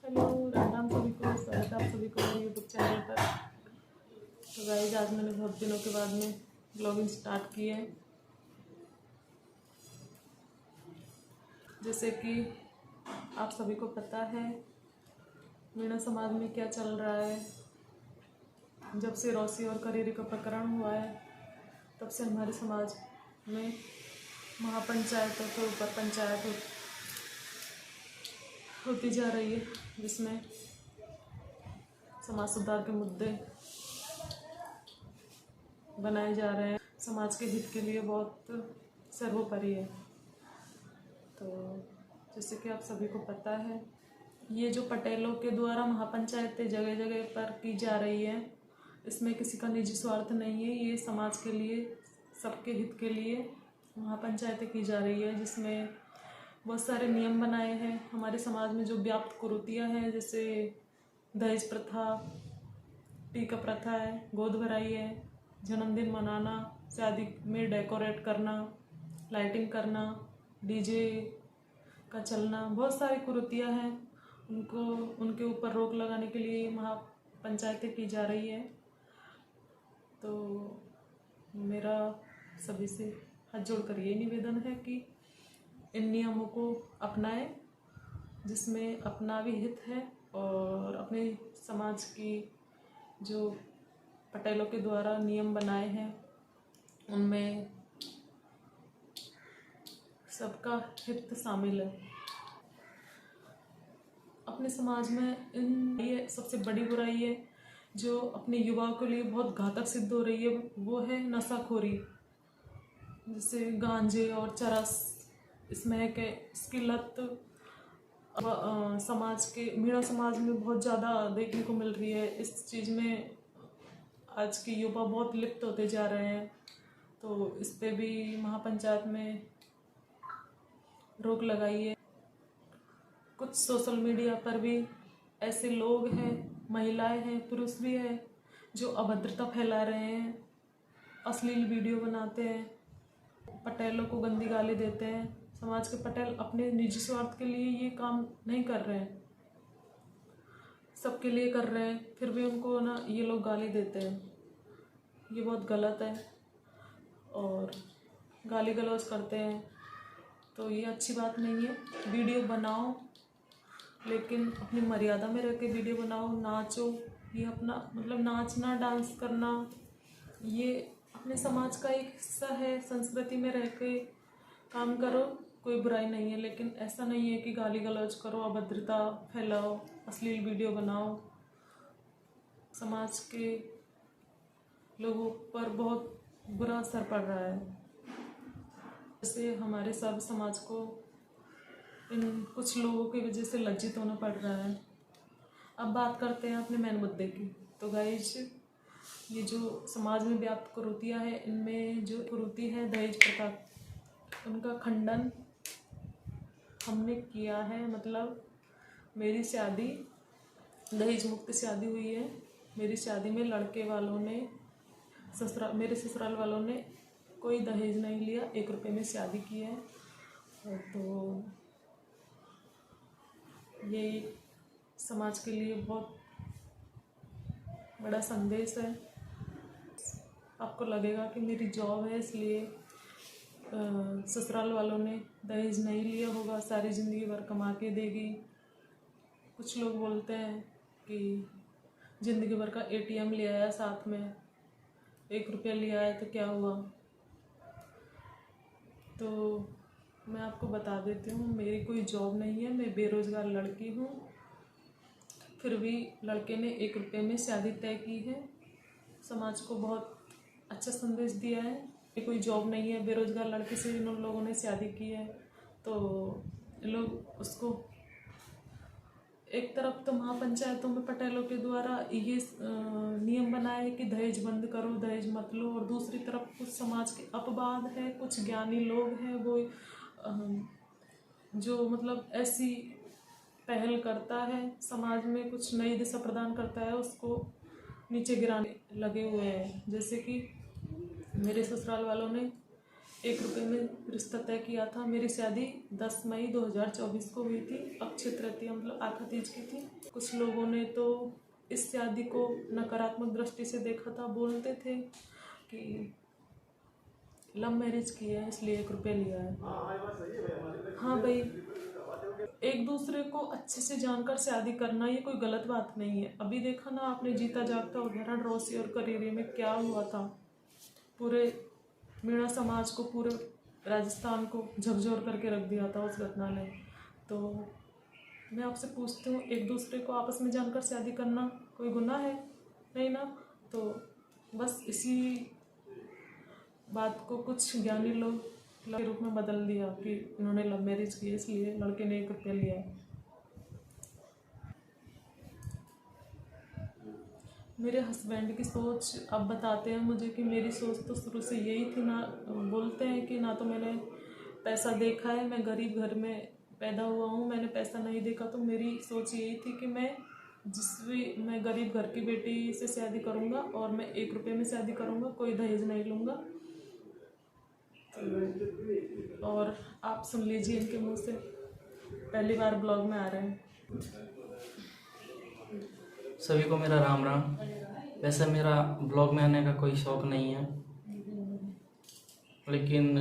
Hello, Ram Ram सभी को। स्वागत है आप सभी को मेरे यूट्यूब चैनल पर। तो गाइस, आज मैंने बहुत दिनों के बाद में ब्लॉगिंग स्टार्ट की है। जैसे कि आप सभी को पता है मीणा समाज में क्या चल रहा है। जब से रौसी और करेरी का प्रकरण हुआ है तब से हमारे समाज में महापंचायतों के ऊपर पंचायत होती जा रही है, जिसमें समाज सुधार के मुद्दे बनाए जा रहे हैं। समाज के हित के लिए बहुत सर्वोपरि है। तो जैसे कि आप सभी को पता है, ये जो पटेलों के द्वारा महापंचायतें जगह जगह पर की जा रही है, इसमें किसी का निजी स्वार्थ नहीं है। ये समाज के लिए, सबके हित के लिए महापंचायतें की जा रही है, जिसमें बहुत सारे नियम बनाए हैं। हमारे समाज में जो व्याप्त कुरीतियाँ हैं, जैसे दहेज प्रथा, टीका प्रथा है, गोद भराई है, जन्मदिन मनाना, शादी में डेकोरेट करना, लाइटिंग करना, डीजे का चलना, बहुत सारी कुरीतियाँ हैं। उनके ऊपर रोक लगाने के लिए महापंचायतें की जा रही है। तो मेरा सभी से हाथ जोड़कर ये निवेदन है कि इन नियमों को अपनाएं, जिसमें अपना भी हित है और अपने समाज की जो पटेलों के द्वारा नियम बनाए हैं उनमें सबका हित शामिल है। अपने समाज में ये सबसे बड़ी बुराई है जो अपने युवाओं के लिए बहुत घातक सिद्ध हो रही है, वो है नशाखोरी। जैसे गांजे और चरस, स्मैक है, इसकी लत समाज के मीणा समाज में बहुत ज़्यादा देखने को मिल रही है। इस चीज़ में आज के युवा बहुत लिप्त होते जा रहे हैं। तो इस पे भी महापंचायत में रोक लगाई है। कुछ सोशल मीडिया पर भी ऐसे लोग हैं, महिलाएं हैं, पुरुष भी हैं, जो अभद्रता फैला रहे हैं, अश्लील वीडियो बनाते हैं, पटेलों को गंदी गाली देते हैं। समाज के पटेल अपने निजी स्वार्थ के लिए ये काम नहीं कर रहे हैं, सबके लिए कर रहे हैं, फिर भी उनको ना ये लोग गाली देते हैं। ये बहुत गलत है और गाली गलौज करते हैं, तो ये अच्छी बात नहीं है। वीडियो बनाओ, लेकिन अपनी मर्यादा में रह के वीडियो बनाओ। नाचो, ये अपना मतलब नाचना, डांस करना, ये अपने समाज का एक हिस्सा है। संस्कृति में रह के काम करो, कोई बुराई नहीं है। लेकिन ऐसा नहीं है कि गाली गलौज करो, अभद्रता फैलाओ, अश्लील वीडियो बनाओ। समाज के लोगों पर बहुत बुरा असर पड़ रहा है। जैसे हमारे सर्व समाज को इन कुछ लोगों की वजह से लज्जित होना पड़ रहा है। अब बात करते हैं अपने मेन मुद्दे की। तो गाइस, ये जो समाज में व्याप्त कुरीतियाँ हैं, इनमें जो कुरीति है दहेज प्रथा, उनका खंडन हमने किया है। मतलब मेरी शादी दहेज मुक्त शादी हुई है। मेरी शादी में लड़के वालों ने मेरे ससुराल वालों ने कोई दहेज नहीं लिया, 1 रुपये में शादी की है। तो ये समाज के लिए बहुत बड़ा संदेश है। आपको लगेगा कि मेरी जॉब है इसलिए ससुराल वालों ने दहेज नहीं लिया होगा, सारी ज़िंदगी भर कमा के देगी। कुछ लोग बोलते हैं कि ज़िंदगी भर का ATM ले आया, साथ में 1 रुपया लिया है तो क्या हुआ। तो मैं आपको बता देती हूँ, मेरी कोई जॉब नहीं है, मैं बेरोज़गार लड़की हूँ। फिर भी लड़के ने 1 रुपये में शादी तय की है। समाज को बहुत अच्छा संदेश दिया है। कोई जॉब नहीं है, बेरोज़गार लड़के से इन लोगों ने शादी की है। तो लोग उसको, एक तरफ तो महापंचायतों में पटेलों के द्वारा ये नियम बनाए है कि दहेज बंद करो, दहेज मत लो, और दूसरी तरफ कुछ समाज के अपवाद है, कुछ ज्ञानी लोग हैं, वो जो मतलब ऐसी पहल करता है, समाज में कुछ नई दिशा प्रदान करता है, उसको नीचे गिराने लगे हुए हैं। जैसे कि मेरे ससुराल वालों ने 1 रुपये में रिश्ता तय किया था। मेरी शादी 10 मई 2024 को हुई थी। अक्षय तृतीया मतलब आखा तीज की थी। कुछ लोगों ने तो इस शादी को नकारात्मक दृष्टि से देखा था। बोलते थे कि लव मैरिज की है इसलिए 1 रुपये लिया है। हाँ भाई, एक दूसरे को अच्छे से जानकर शादी करना ये कोई गलत बात नहीं है। अभी देखा ना आपने जीता जागता उदाहरण रोसी और करेरी में क्या हुआ था। पूरे मीणा समाज को, पूरे राजस्थान को झकझोर करके रख दिया था उस घटना ने। तो मैं आपसे पूछती हूँ, एक दूसरे को आपस में जानकर शादी करना कोई गुनाह है? नहीं ना। तो बस इसी बात को कुछ ज्ञानी लोग के रूप में बदल दिया कि इन्होंने लव मैरिज की इसलिए लड़के ने 1 रुपया लिया है। मेरे हस्बैंड की सोच अब बताते हैं मुझे कि मेरी सोच तो शुरू से यही थी ना। बोलते हैं कि ना तो मैंने पैसा देखा है, मैं गरीब घर में पैदा हुआ हूँ, मैंने पैसा नहीं देखा। तो मेरी सोच यही थी कि मैं गरीब घर की बेटी से शादी करूँगा और मैं 1 रुपये में शादी करूँगा, कोई दहेज नहीं लूँगा। और आप सुन लीजिए इनके मुंह से, पहली बार ब्लॉग में आ रहे हैं। सभी को मेरा राम राम। वैसे मेरा ब्लॉग में आने का कोई शौक नहीं है, लेकिन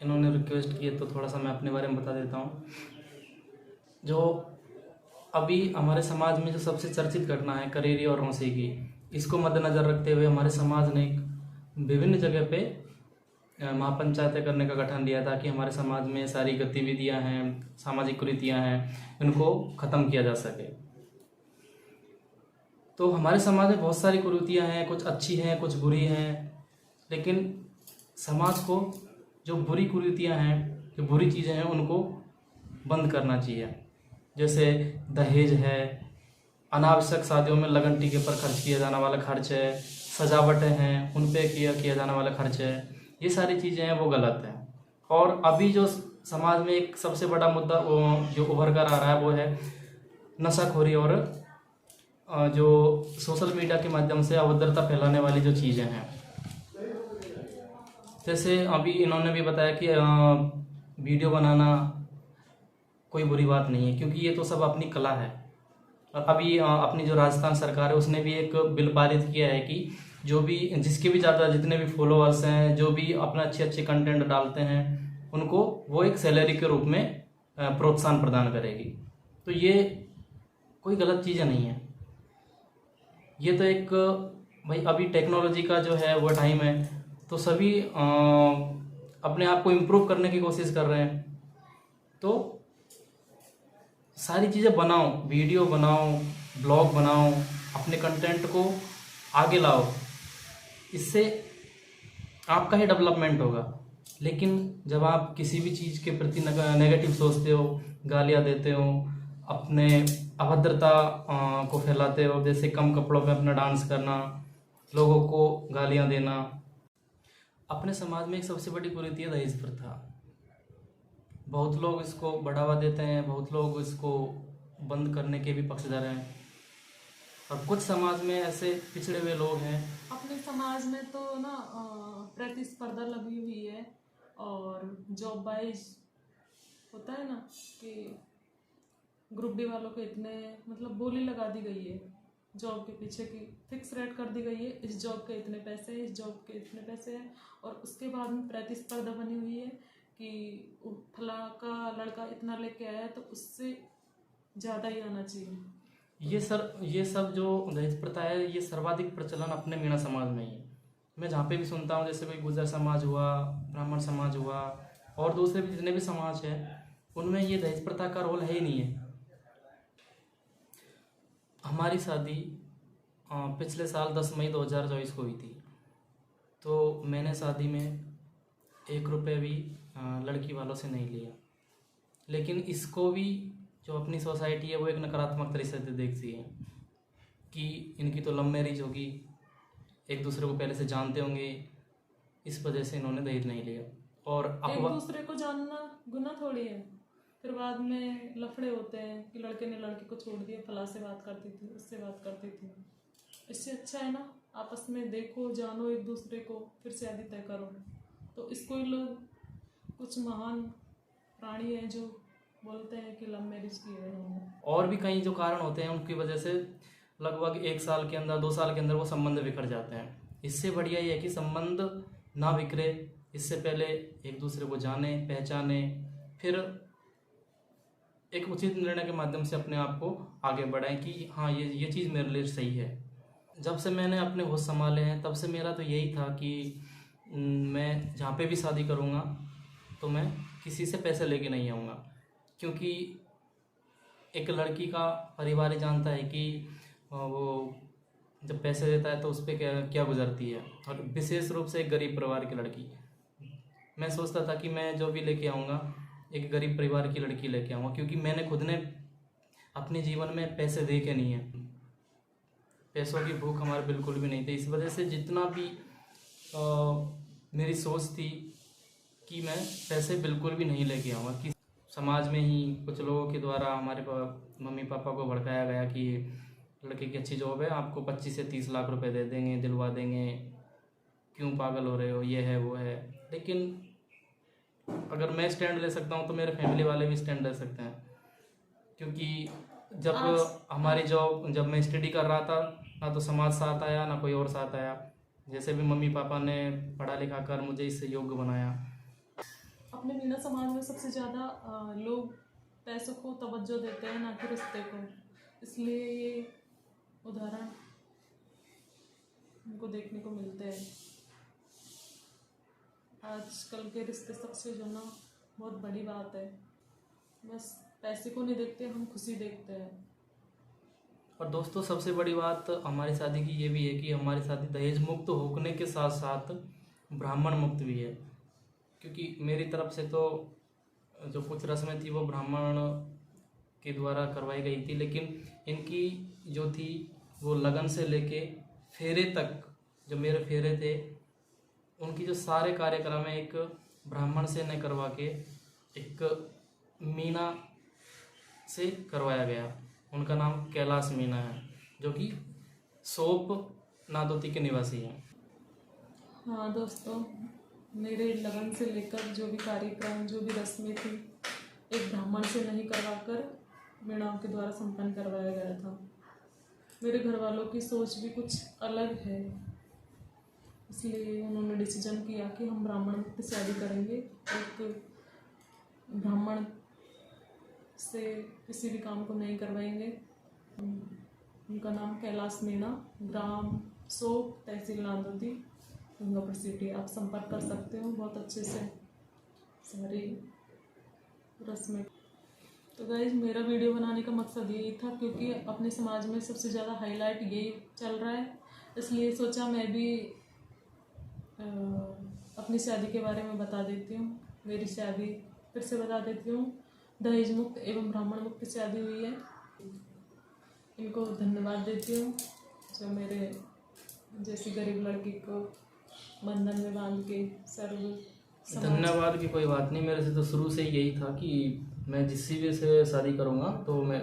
इन्होंने रिक्वेस्ट की है तो थोड़ा सा मैं अपने बारे में बता देता हूँ। जो अभी हमारे समाज में जो सबसे चर्चित घटना है करेरी और रोसी की, इसको मद्देनज़र रखते हुए हमारे समाज ने विभिन्न जगह पे महापंचायतें करने का गठन लिया था कि हमारे समाज में सारी गतिविधियां हैं, सामाजिक कुरीतियां हैं, इनको ख़त्म किया जा सके। तो हमारे समाज में बहुत सारी कुरीतियां हैं, कुछ अच्छी हैं कुछ बुरी हैं, लेकिन समाज को जो बुरी कुरीतियां हैं, जो बुरी चीज़ें हैं, उनको बंद करना चाहिए। जैसे दहेज है, अनावश्यक शादियों में लगन टीके पर खर्च किया जाने वाला खर्च है, सजावटें हैं उन पे किया जाने वाला खर्च है, ये सारी चीज़ें हैं वो गलत है। और अभी जो समाज में एक सबसे बड़ा मुद्दा जो उभर कर आ रहा है वो है नशाखोरी और जो सोशल मीडिया के माध्यम से अभद्रता फैलाने वाली जो चीज़ें हैं। जैसे अभी इन्होंने भी बताया कि वीडियो बनाना कोई बुरी बात नहीं है, क्योंकि ये तो सब अपनी कला है। और अभी अपनी जो राजस्थान सरकार है उसने भी एक बिल पारित किया है कि जो भी जिसके भी ज़्यादा जितने भी फॉलोअर्स हैं, जो भी अपना अच्छे कंटेंट डालते हैं, उनको वो एक सैलरी के रूप में प्रोत्साहन प्रदान करेगी। तो ये कोई गलत चीज़ें नहीं है। ये तो एक भाई अभी टेक्नोलॉजी का जो है वो टाइम है, तो सभी अपने आप को इम्प्रूव करने की कोशिश कर रहे हैं। तो सारी चीज़ें बनाओ, वीडियो बनाओ, ब्लॉग बनाओ, अपने कंटेंट को आगे लाओ, इससे आपका ही डेवलपमेंट होगा। लेकिन जब आप किसी भी चीज़ के प्रति नेगेटिव सोचते हो, गालियाँ देते हो, अपने अभद्रता को फैलाते हो, जैसे कम कपड़ों में अपना डांस करना, लोगों को गालियाँ देना। अपने समाज में एक सबसे बड़ी कुरीति है दहेज प्रथा। बहुत लोग इसको बढ़ावा देते हैं, बहुत लोग इसको बंद करने के भी पक्षधर हैं, और कुछ समाज में ऐसे पिछड़े हुए लोग हैं। अपने समाज में तो ना प्रतिस्पर्धा लगी हुई है, और जॉब वाइज होता है ना कि ग्रुप डी वालों को इतने मतलब बोली लगा दी गई है जॉब के पीछे की, फिक्स रेट कर दी गई है, इस जॉब के इतने पैसे हैं, इस जॉब के इतने पैसे हैं। और उसके बाद में प्रतिस्पर्धा बनी हुई है कि फला का लड़का इतना लेके आया तो उससे ज़्यादा ही आना चाहिए। ये सब जो दहेज प्रथा है, ये सर्वाधिक प्रचलन अपने मीणा समाज में ही है। मैं जहाँ पे भी सुनता हूँ, जैसे कोई गुर्जर समाज हुआ, ब्राह्मण समाज हुआ, और दूसरे भी जितने भी समाज हैं, उनमें ये दहेज प्रथा का रोल है ही नहीं है। हमारी शादी पिछले साल 10 मई 2024 को हुई थी। तो मैंने शादी में 1 रुपये भी लड़की वालों से नहीं लिया, लेकिन इसको भी जो अपनी सोसाइटी है वो एक नकारात्मक तरीके से देखती है कि इनकी तो लव मैरिज होगी, एक दूसरे को पहले से जानते होंगे, इस वजह से इन्होंने दहेज नहीं लिया। और एक दूसरे को जानना गुनाह थोड़ी है। फिर बाद में लफड़े होते हैं कि लड़के ने लड़की को छोड़ दिया, फला से बात करती थी, उससे बात करती थी। इससे अच्छा है ना आपस में देखो, जानो एक दूसरे को, फिर शादी तय करो। तो इसको ही लोग कुछ महान प्राणी हैं जो बोलते हैं कि लव मैरिज की है उन्होंने। और भी कई जो कारण होते हैं उनकी वजह से लगभग 1 साल के अंदर 2 साल के अंदर वो संबंध बिखर जाते हैं। इससे बढ़िया ये है कि संबंध ना बिखरे, इससे पहले एक दूसरे को जाने पहचाने, फिर एक उचित निर्णय के माध्यम से अपने आप को आगे बढ़ाएं कि हाँ ये चीज़ मेरे लिए सही है। जब से मैंने अपने होश संभाले हैं तब से मेरा तो यही था कि मैं जहाँ पे भी शादी करूँगा तो मैं किसी से पैसे लेके नहीं आऊँगा, क्योंकि एक लड़की का परिवार ही जानता है कि वो जब पैसे देता है तो उस पर क्या क्या गुजरती है, और विशेष रूप से एक गरीब परिवार की लड़की। मैं सोचता था कि मैं जो भी लेके आऊँगा एक गरीब परिवार की लड़की लेके आऊँगा, क्योंकि मैंने खुद ने अपने जीवन में पैसे देखे नहीं है, पैसों की भूख हमारे बिल्कुल भी नहीं थी। इस वजह से जितना भी मेरी सोच थी कि मैं पैसे बिल्कुल भी नहीं लेके आऊँगा। कि समाज में ही कुछ लोगों के द्वारा हमारे मम्मी पापा को भड़काया गया कि लड़के की अच्छी जॉब है, आपको 25 से 30 लाख रुपए दे देंगे, दिलवा देंगे, क्यों पागल हो रहे हो, ये है वो है। लेकिन अगर मैं स्टैंड ले सकता हूँ तो मेरे फैमिली वाले भी स्टैंड ले सकते हैं, क्योंकि जब मैं स्टडी कर रहा था ना तो समाज साथ आया ना कोई और साथ आया। जैसे भी मम्मी पापा ने पढ़ा लिखा कर मुझे इससे योग्य बनाया। अपने मीना समाज में सबसे ज़्यादा लोग पैसों को तवज्जो देते हैं ना कि रिश्ते को, इसलिए ये उदाहरण उनको देखने को मिलते हैं। आजकल के रिश्ते सक्सेस होना बहुत बड़ी बात है, बस पैसे को नहीं देखते, हम खुशी देखते हैं। और दोस्तों सबसे बड़ी बात हमारी शादी की ये भी है कि हमारी शादी दहेज मुक्त होने के साथ साथ ब्राह्मण मुक्त भी है, क्योंकि मेरी तरफ से तो जो कुछ रस्में थी वो ब्राह्मण के द्वारा करवाई गई थी, लेकिन इनकी जो थी वो लगन से लेके फेरे तक, जो मेरे फेरे थे उनकी जो सारे कार्यक्रम है एक ब्राह्मण से न करवा के एक मीना से करवाया गया। उनका नाम कैलाश मीना है, जो कि सोप नादोती के निवासी हैं। हाँ दोस्तों, मेरे लगन से लेकर जो भी कार्यक्रम जो भी रस्में थी एक ब्राह्मण से नहीं करवाकर मीणाओं के द्वारा संपन्न करवाया गया था। मेरे घर वालों की सोच भी कुछ अलग है, इसलिए उन्होंने डिसीजन किया कि हम ब्राह्मण मुक्त शादी करेंगे। एक ब्राह्मण से किसी भी काम को नहीं करवाएंगे। उनका नाम कैलाश मीणा, ग्राम सोप, तहसील नादोती, गंगापुर सिटी। आप संपर्क कर सकते हो, बहुत अच्छे से सारी रस्में। तो गाइज मेरा वीडियो बनाने का मकसद यही था, क्योंकि अपने समाज में सबसे ज़्यादा हाईलाइट यही चल रहा है, इसलिए सोचा मैं भी अपनी शादी के बारे में बता देती हूँ। मेरी शादी फिर से बता देती हूँ, दहेज मुक्त एवं ब्राह्मण मुक्त शादी हुई है। इनको धन्यवाद देती हूँ जो मेरे जैसी गरीब लड़की को बंधन में बांध के सर्व धन्यवाद की कोई बात नहीं, मेरे से तो शुरू से यही था कि मैं जिस भी से शादी करूँगा तो मैं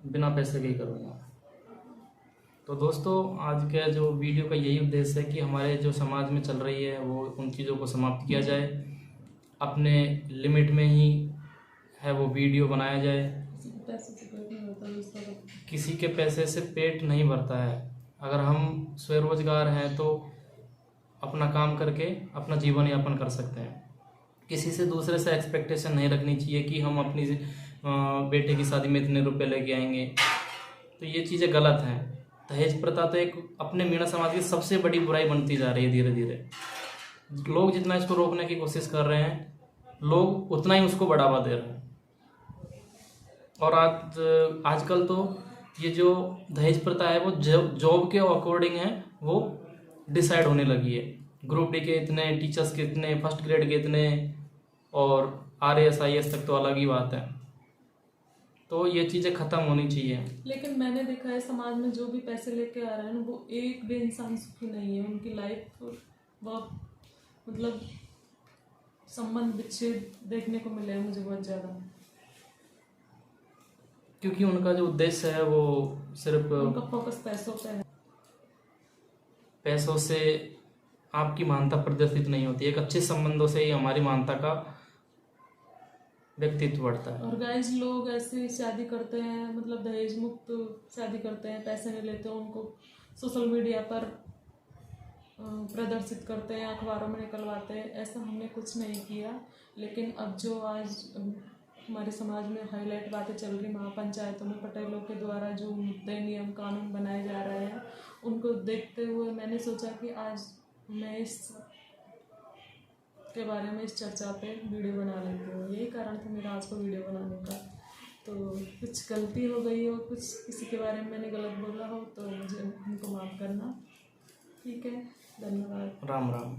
बिना पैसे के ही करूँगा। तो दोस्तों आज के जो वीडियो का यही उद्देश्य है कि हमारे जो समाज में चल रही है वो उन चीज़ों को समाप्त किया जाए, अपने लिमिट में ही है वो वीडियो बनाया जाए। किसी के पैसे से पेट नहीं भरता है। अगर हम स्वरोजगार हैं तो अपना काम करके अपना जीवन यापन कर सकते हैं। किसी से दूसरे से एक्सपेक्टेशन नहीं रखनी चाहिए कि हम अपनी बेटे की शादी में इतने रुपए लेके आएंगे, तो ये चीज़ें गलत हैं। दहेज प्रथा तो एक अपने मीणा समाज की सबसे बड़ी बुराई बनती जा रही है धीरे धीरे। लोग जितना इसको रोकने की कोशिश कर रहे हैं, लोग उतना ही उसको बढ़ावा दे रहे हैं। और आजकल तो ये जो दहेज प्रथा है वो जॉब के अकॉर्डिंग है, वो डिसाइड होने लगी है। ग्रुप डी के इतने, टीचर्स के इतने, फर्स्ट ग्रेड के इतने, और RAS IAS तक तो अलग ही बात है। तो ये चीज़ें ख़त्म होनी चाहिए। लेकिन मैंने देखा है समाज में जो भी पैसे लेके आ रहे हैं ना, वो एक भी इंसान सुखी नहीं है। उनकी लाइफ बहुत मतलब संबंध विच्छेद देखने को मिले हैं मुझे बहुत ज़्यादा, क्योंकि उनका जो उद्देश्य है वो सिर्फ उनका फोकस पैसों पे है। पैसों से आपकी मानता प्रदर्शित नहीं होती। एक अच्छे संबंधों से ही हमारी मानता का व्यक्तित्व बढ़ता है। और गाइस लोग ऐसे शादी करते हैं, मतलब दहेज मुक्त शादी करते हैं, पैसे नहीं लेते, उनको सोशल मीडिया पर प्रदर्शित करते हैं, अखबारों में निकलवाते हैं। ऐसा हमने कुछ नहीं किया, लेकिन अब जो आज हमारे समाज में हाईलाइट बातें चल रही, महापंचायतों में पटेलों के द्वारा जो मुद्दे नियम कानून बनाए जा रहे हैं, उनको देखते हुए मैंने सोचा कि आज मैं इस के बारे में, इस चर्चा पे वीडियो बना लेती हूँ। यही कारण था मेरा आज को वीडियो बनाने का। तो कुछ गलती हो गई हो, कुछ किसी के बारे में मैंने गलत बोला हो तो मुझे उनको माफ़ करना। ठीक है, धन्यवाद। राम राम।